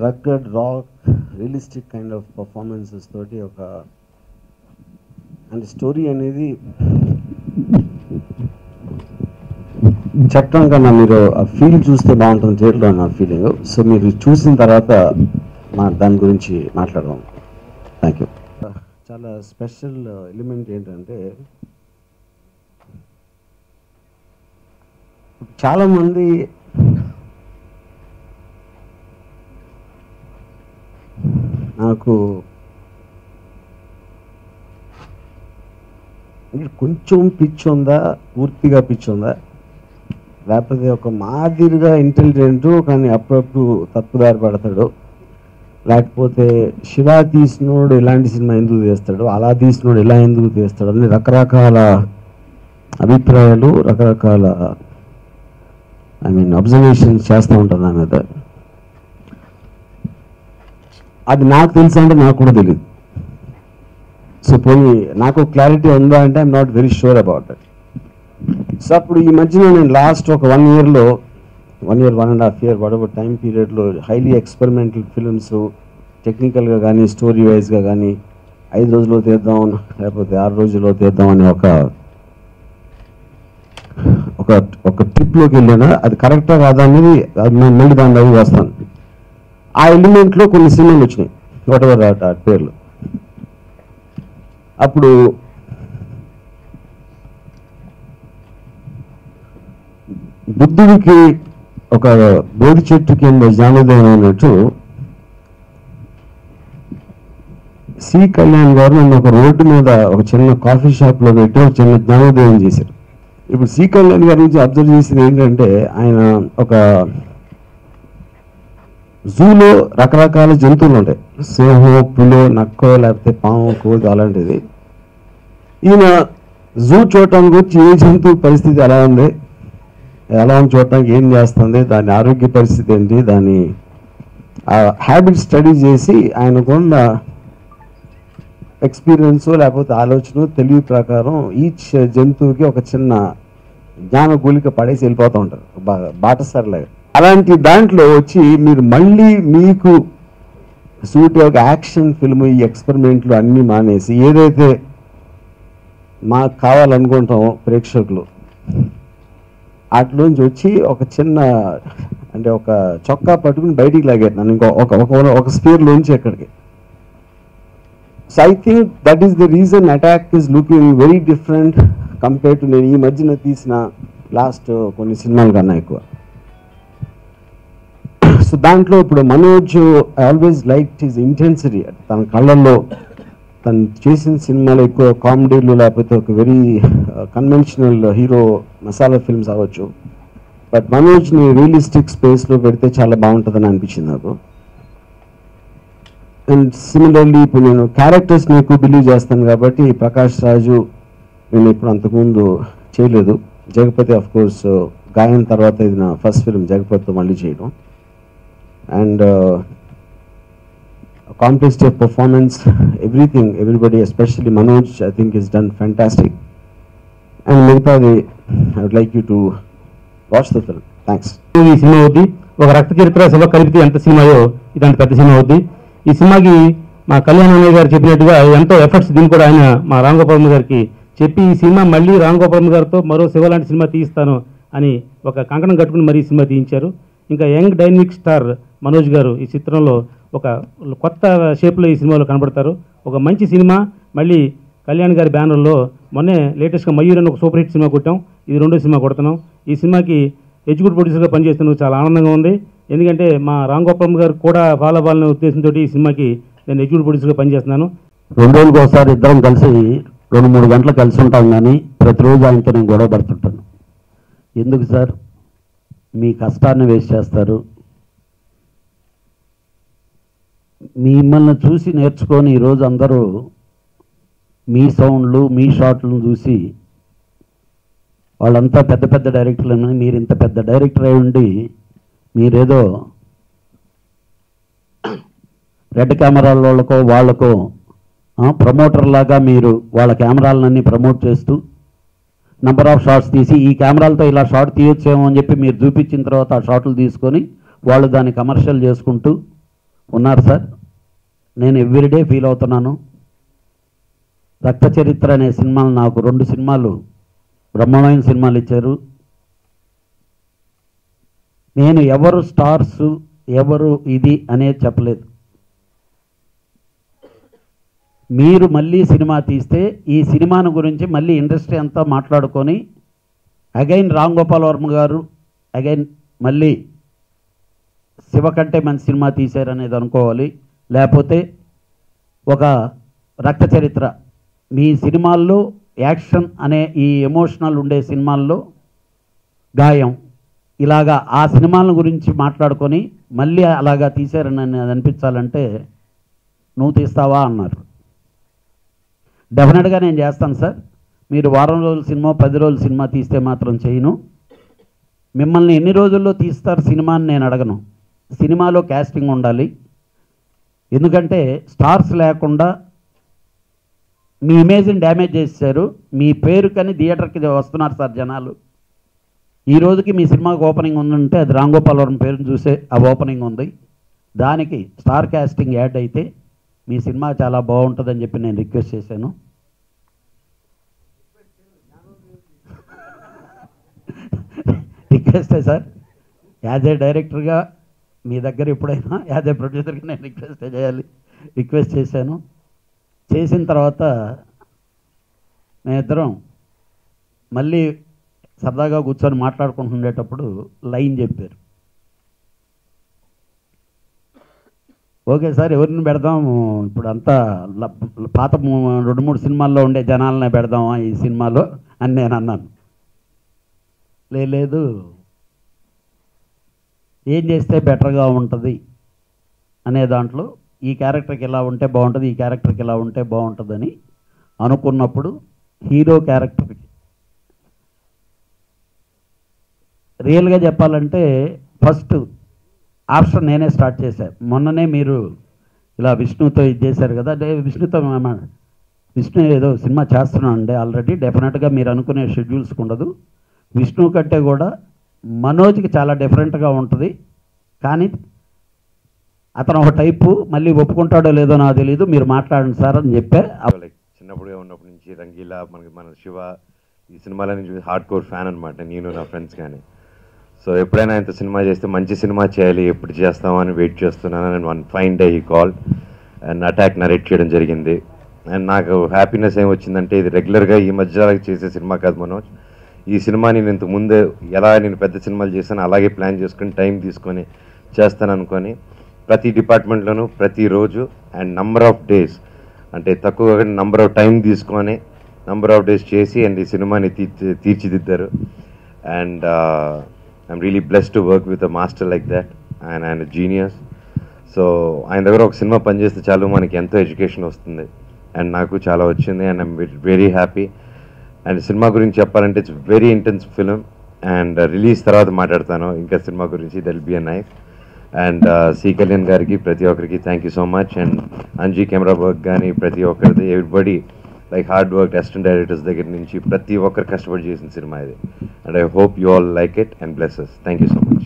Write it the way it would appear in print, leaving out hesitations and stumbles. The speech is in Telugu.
rugged, raw, realistic kind of performances తోటి ఒక అండ్ స్టోరీ అనేది చట్టం కన్నా మీరు ఆ ఫీల్ చూస్తే బాగుంటుంది థియేటర్లో నా ఫీలింగ్. సో మీరు చూసిన తర్వాత దాని గురించి మాట్లాడదాం. Thank you. చాలా స్పెషల్ ఎలిమెంట్ ఏంటంటే చాలామంది నాకు కొంచెం పిచ్ ఉందా, పూర్తిగా పిచ్ ఉందా, లేకపోతే ఒక మాదిరిగా ఇంటెలిజెంట్ కానీ అప్పుడప్పుడు తప్పుదారి పడతాడు, లేకపోతే శివ తీసినోడు ఇలాంటి సినిమా ఎందుకు తీస్తాడు, అలా తీసినోడు ఇలా ఎందుకు తీస్తాడు అని రకరకాల అభిప్రాయాలు, రకరకాల అబ్జర్వేషన్స్ చేస్తూ ఉంటాను నా మీద. అది నాకు తెలుసు అంటే నాకు కూడా తెలియదు. సో పోయి నాకు క్లారిటీ ఉందా అంటే I'm not very sure about it. So అప్పుడు ఈ మధ్యన నేను లాస్ట్ ఒక 1 year, 1.5 years whatever టైం పీరియడ్లో హైలీ ఎక్స్పెరిమెంటల్ ఫిల్మ్స్ టెక్నికల్గా కానీ స్టోరీ వైజ్గా కానీ 5 రోజుల్లో తీద్దాం లేకపోతే 6 రోజుల్లో తీద్దాం అని ఒక ట్రిప్లోకి వెళ్ళాను. అది కరెక్టా కాదా అనేది మళ్ళీ దాని అవి వస్తాను. ఆ ఎలిమెంట్లో కొన్ని సినిమాలు వచ్చినాయి, వాటెవర్ ఆ పేర్లు. అప్పుడు బుద్ధుడికి ఒక బోధి చెట్టు కింద జ్ఞానోదయం అన్నట్టు సి కళ్యాణ్ గారు నన్ను ఒక రోడ్డు మీద ఒక చిన్న కాఫీ షాప్లో పెట్టి ఒక చిన్న జ్ఞానోదయం చేశారు. ఇప్పుడు సి కళ్యాణ్ గారి నుంచి అబ్జర్వ్ చేసింది ఏంటంటే ఆయన ఒక జూలో రకరకాల జంతువులు ఉంటాయి, సింహం, పులో, నక్కో, లేకపోతే పాము, కోతి అలాంటిది. ఈయన జూ చూడటానికి వచ్చి ఏ జంతువు పరిస్థితి ఎలా ఉంది, ఎలా ఉంది చూడటానికి ఏం చేస్తుంది, దాని ఆరోగ్య పరిస్థితి ఏంటి, దాని హ్యాబిట్ స్టడీ చేసి ఆయనకున్న ఎక్స్పీరియన్స్ లేకపోతే ఆలోచన తెలివి ప్రకారం ఈచ్ జంతువుకి ఒక చిన్న జ్ఞాన గూలిక పడేసి వెళ్ళిపోతూ ఉంటారు బాటసారిలాగా. అలాంటి దాంట్లో వచ్చి మీరు మళ్ళీ మీకు సూట్ ఒక యాక్షన్ ఫిల్మ్ ఈ ఎక్స్పెరిమెంట్లు అన్నీ మానేసి ఏదైతే మాకు కావాలనుకుంటాం ప్రేక్షకులు వాటిలోంచి వచ్చి ఒక చిన్న అంటే ఒక చొక్కా పట్టుకుని బయటికి లాగారు నన్ను ఒక స్పీర్లోంచి ఎక్కడికి. So I think that is the reason attack is looking very different compare to నేను ఈ మధ్యన తీసిన లాస్ట్ కొన్ని సినిమాల కన్నా ఎక్కువ. సో దాంట్లో ఇప్పుడు Manoj I always like his intensity. తన కళ్ళల్లో తను చేసిన సినిమాలు ఎక్కువ కామెడీలు లేకపోతే ఒక very conventional hero masala films అవ్వచ్చు, బట్ మనోజ్ని రియలిస్టిక్ స్పేస్లో పెడితే చాలా బాగుంటుందని అనిపించింది నాకు. అండ్ సిమిలర్లీ ఇప్పుడు నేను క్యారెక్టర్స్ని ఎక్కువ బిలీవ్ చేస్తాను కాబట్టి ప్రకాష్ రాజు నేను ఇప్పుడు అంతకుముందు చేయలేదు. జగపతి ఆఫ్ కోర్స్ గాయం తర్వాత ఇది నా ఫస్ట్ ఫిల్మ్ జగపతితో మళ్ళీ చేయడం. And complexity of performance, everything, everybody, especially Manoj, I think has done fantastic. And Meghtadi, I would like you to watch the film. Thanks. ఈ సినిమా అవుద్ది ఒక రక్త చరిత్ర సభ కలిపితే ఎంత సినిమాయో ఇదంత పెద్ద సినిమా అవుద్ది. ఈ సినిమాకి మా కళ్యాణ్ అన్నయ్య గారు చెప్పినట్టుగా ఎంతో ఎఫర్ట్స్ దీన్ని కూడా ఆయన మా రామ్ గోపాల్ గారికి చెప్పి ఈ సినిమా మళ్ళీ రామ్ గోపాల్ గారితో మరో శివ లాంటి సినిమా తీయిస్తాను అని ఒక కంకణం కట్టుకుని మరీ ఈ సినిమా తీయించారు. ఇంకా యంగ్ డైనమిక్ స్టార్ మనోజ్ గారు ఈ చిత్రంలో ఒక కొత్త షేప్లో ఈ సినిమాలో కనబడతారు. ఒక మంచి సినిమా మళ్ళీ కళ్యాణ్ గారి బ్యానర్లో మొన్నే లేటెస్ట్గా మయూర్ అని ఒక సూపర్ హిట్ సినిమా కొట్టాం, ఇది రెండో సినిమా కొడుతున్నాం. ఈ సినిమాకి ఎగ్జిక్యూటివ్ ప్రొడ్యూసర్గా పనిచేస్తున్నందుకు చాలా ఆనందంగా ఉంది. ఎందుకంటే మా రామ్ గోపాల్ గారు కూడా ఫాలో అవ్వాలనే ఉద్దేశంతో ఈ సినిమాకి నేను ఎగ్జిక్యూటివ్ ప్రొడ్యూసర్గా పనిచేస్తున్నాను. 2 రోజులకు ఒకసారి ఇద్దరం కలిసి 2-3 గంటలు కలిసి ఉంటాం, కానీ ప్రతిరోజు ఆయనతో నేను గొడవ పడుతుంటాను. ఎందుకు సార్ మీ కష్టాన్ని వేస్ట్ చేస్తారు, మిమ్మల్ని చూసి నేర్చుకొని ఈరోజు అందరూ మీ సౌండ్లు మీ షాట్లను చూసి వాళ్ళంతా పెద్ద పెద్ద డైరెక్టర్లని, మీరు ఇంత పెద్ద డైరెక్టర్ అయి ఉండి మీరేదో రెడ్ కెమెరాల వాళ్ళకో ప్రమోటర్ లాగా మీరు వాళ్ళ కెమెరాలన్నీ ప్రమోట్ చేస్తూ నెంబర్ ఆఫ్ షాట్స్ తీసి ఈ కెమెరాలతో ఇలా షాట్ తీయొచ్చేమో అని చెప్పి మీరు చూపించిన తర్వాత ఆ షాట్లు తీసుకొని వాళ్ళు దాన్ని కమర్షియల్ చేసుకుంటూ ఉన్నారు సార్. నేను ఎవ్రీడే ఫీల్ అవుతున్నాను. రక్త చరిత్ర అనే సినిమాలు నాకు 2 సినిమాలు బ్రహ్మాండమైన సినిమాలు ఇచ్చారు. నేను ఎవరు స్టార్స్ ఎవరు ఇది అనేది చెప్పలేదు. మీరు మళ్ళీ సినిమా తీస్తే ఈ సినిమాను గురించి మళ్ళీ ఇండస్ట్రీ అంతా మాట్లాడుకొని అగైన్ రామ్ గోపాల్ వర్మ గారు అగైన్ మళ్ళీ శివ కంటే మంచి సినిమా తీశారనేది అనుకోవాలి. లేకపోతే ఒక రక్త చరిత్ర మీ సినిమాల్లో యాక్షన్ అనే ఈ ఎమోషనల్ ఉండే సినిమాల్లో గాయం ఇలాగా ఆ సినిమాల గురించి మాట్లాడుకొని మళ్ళీ అలాగా తీశారని అది అనిపించాలంటే నువ్వు తీస్తావా అన్నారు. డెఫినెట్గా నేను చేస్తాను సార్. మీరు వారం రోజుల సినిమా 10 రోజుల సినిమా తీస్తే మాత్రం చేయను. మిమ్మల్ని ఎన్ని రోజుల్లో తీస్తారు సినిమా అని నేను అడగను. సినిమాలో క్యాస్టింగ్ ఉండాలి. ఎందుకంటే స్టార్స్ లేకుండా మీ ఇమేజ్ని డ్యామేజ్ చేశారు. మీ పేరుకని థియేటర్కి వస్తున్నారు సార్ జనాలు. ఈ రోజుకి మీ సినిమాకి ఓపెనింగ్ ఉందంటే అది రామ్ గోపాల్ వర్మ పేరుని చూసే ఆ ఓపెనింగ్ ఉంది. దానికి స్టార్ క్యాస్టింగ్ యాడ్ అయితే మీ సినిమా చాలా బాగుంటుందని చెప్పి నేను రిక్వెస్ట్ చేశాను. రిక్వెస్టే సార్. యాజ్ ఏ డైరెక్టర్గా మీ దగ్గర ఎప్పుడైనా యాజ్ ఏ ప్రొడ్యూసర్గా నేను రిక్వెస్ట్ చేశాను. చేసిన తర్వాత మేమిద్దరం మళ్ళీ సరదాగా కూర్చొని మాట్లాడుకుంటుండేటప్పుడు లైన్ చెప్పారు. ఓకే సార్ ఎవరిని పెడదాము, ఇప్పుడు అంతా పాత 2-3 సినిమాల్లో ఉండే జనాలనే పెడదామా ఈ సినిమాలో అని నేను అన్నాను. లేదు ఏం చేస్తే బెటర్గా ఉంటుంది అనే దాంట్లో ఈ క్యారెక్టర్కి ఇలా ఉంటే బాగుంటుంది, ఈ క్యారెక్టర్కి ఇలా ఉంటే బాగుంటుందని అనుకున్నప్పుడు హీరో క్యారెక్టర్కి రియల్గా చెప్పాలంటే ఫస్ట్ ఆప్షన్ నేనే స్టార్ట్ చేశాను. మొన్ననే మీరు ఇలా విష్ణుతో ఇది చేశారు కదా, అదే విష్ణుతో విష్ణు ఏదో సినిమా చేస్తున్నానండి ఆల్రెడీ. డెఫినెట్గా మీరు అనుకునే షెడ్యూల్స్కి ఉండదు. విష్ణు కంటే కూడా మనోజ్కి చాలా డిఫరెంట్గా ఉంటుంది. కానీ అతను ఒక టైపు, మళ్ళీ ఒప్పుకుంటాడో లేదో నాకు తెలియదు, మీరు మాట్లాడండి సార్ అని చెప్పే. చిన్నప్పుడు ఉన్నప్పటి నుంచి రంగీలా మన శివ ఈ సినిమాలని చూసి హార్డ్ కోర్ ఫ్యాన్ అనమాట నేను నా ఫ్రెండ్స్ కానీ. సో ఎప్పుడైనా ఇంత సినిమా చేస్తే మంచి సినిమా చేయాలి, ఎప్పుడు చేస్తామని వెయిట్ చేస్తున్నాను. అండ్ వన్ ఫైన్ డే ఈ కాల్ అండ్ అటాక్ నరేట్ చేయడం జరిగింది. అండ్ నాకు హ్యాపీనెస్ ఏమొచ్చిందంటే ఇది రెగ్యులర్గా ఈ మధ్య చేసే సినిమా కాదు మనోజ్. ఈ సినిమా నేను ఇంతకు ముందే ఎలా నేను పెద్ద సినిమాలు చేశాను అలాగే ప్లాన్ చేసుకుని టైం తీసుకొని చేస్తాను అనుకొని ప్రతి డిపార్ట్మెంట్లోనూ ప్రతిరోజు అండ్ నంబర్ ఆఫ్ డేస్ అంటే తక్కువగా నంబర్ ఆఫ్ టైం తీసుకొని నంబర్ ఆఫ్ డేస్ చేసి అండ్ ఈ సినిమాని తీర్చిదిద్దారు. And I'm really blessed to work with a master like that. And ఆయన జీనియస్. సో ఆయన దగ్గర ఒక సినిమా పనిచేస్తే చాలు మనకి ఎంతో ఎడ్యుకేషన్ వస్తుంది. అండ్ నాకు చాలా వచ్చింది and I'm very happy. And cinema గురించి చెప్పాలంటే it's very intense film. And release తర్వాత మాట్లాడతాను ఇంకా సినిమా గురించి. That will be a nice. And C Kalyan గారికి ప్రతి ఒక్కరికి thank you so much. And Anji camera work కానీ ప్రతి ఒక్కరిది everybody like hard work assistant directors దగ్గర నుంచి ప్రతి ఒక్కరు కష్టపడి చేసిన సినిమా ఇది. And I hope you all like it and bless us. Thank you so much.